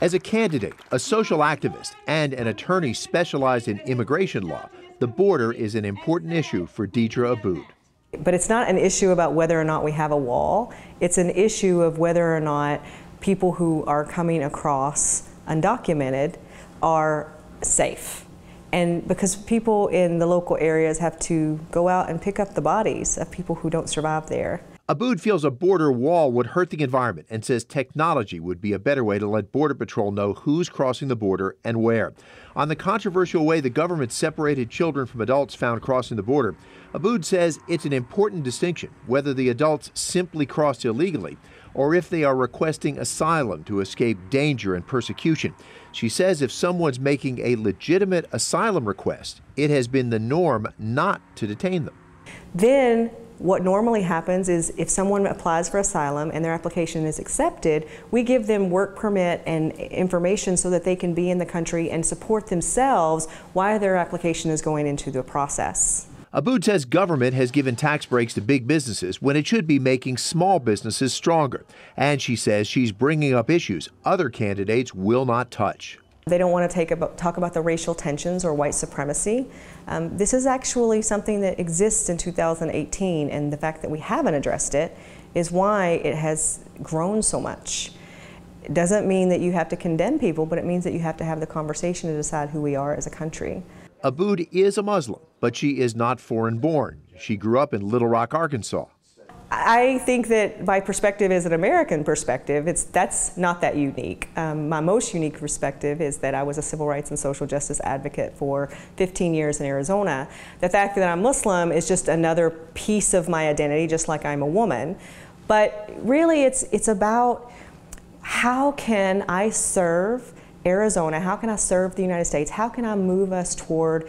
As a candidate, a social activist, and an attorney specialized in immigration law, the border is an important issue for Deedra Abboud. But it's not an issue about whether or not we have a wall. It's an issue of whether or not people who are coming across undocumented are safe. And because people in the local areas have to go out and pick up the bodies of people who don't survive there. Abboud feels a border wall would hurt the environment and says technology would be a better way to let Border Patrol know who's crossing the border and where. On the controversial way the government separated children from adults found crossing the border, Abboud says it's an important distinction whether the adults simply crossed illegally or if they are requesting asylum to escape danger and persecution. She says if someone's making a legitimate asylum request, it has been the norm not to detain them. Then what normally happens is if someone applies for asylum and their application is accepted, we give them work permit and information so that they can be in the country and support themselves while their application is going into the process. Abboud says government has given tax breaks to big businesses when it should be making small businesses stronger. And she says she's bringing up issues other candidates will not touch. They don't want to talk about the racial tensions or white supremacy. This is actually something that exists in 2018, and the fact that we haven't addressed it is why it has grown so much. It doesn't mean that you have to condemn people, but it means that you have to have the conversation to decide who we are as a country. Abboud is a Muslim, but she is not foreign-born. She grew up in Little Rock, Arkansas. I think that my perspective is an American perspective. That's not that unique. My most unique perspective is that I was a civil rights and social justice advocate for 15 years in Arizona. The fact that I'm Muslim is just another piece of my identity, just like I'm a woman. But really it's about how can I serve Arizona, how can I serve the United States, how can I move us toward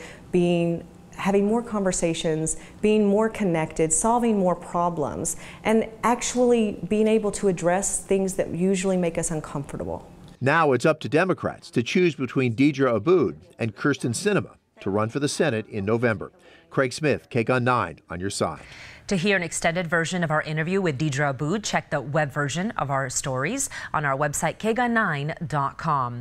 having more conversations, being more connected, solving more problems, and actually being able to address things that usually make us uncomfortable. Now it's up to Democrats to choose between Deedra Abboud and Kyrsten Sinema to run for the Senate in November. Craig Smith, KGUN 9 on your side. To hear an extended version of our interview with Deedra Abboud, check the web version of our stories on our website, kgun9.com.